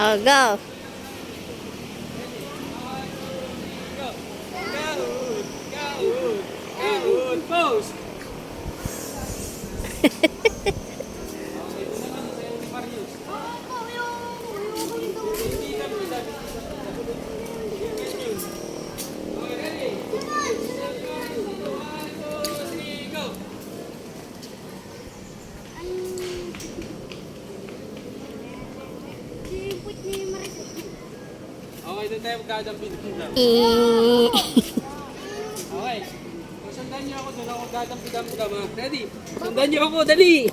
Oh, go. Pose. Okay, doon tayo magdadampin. Okay. So, sundan niyo ako, doon ako magdadampin-dampin. Ready? Sundan niyo ako, dali!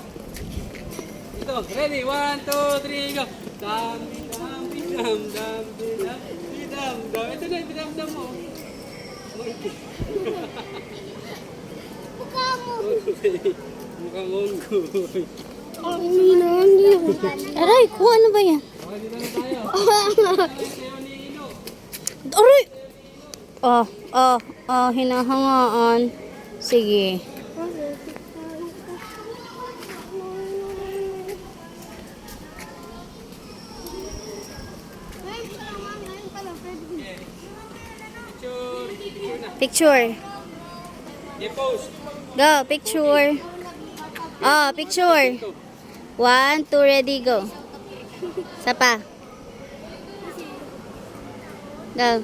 Ito, ready? 1, 2, 3, go! Dampi-dam-dam-dam-dam-dam-dam. Ito na, ipidam-dam mo. Mukha mo. Mukhang onggoy. Ang hindi. Aray, kuha ano ba yan? Okay, dito na tayo. Sayo ni Ino. Aray! Hinahangaan. Sige. Picture. Picture. Okay, pose. Go, picture. Oh, picture. 1, 2, ready, go. Isa pa. Go.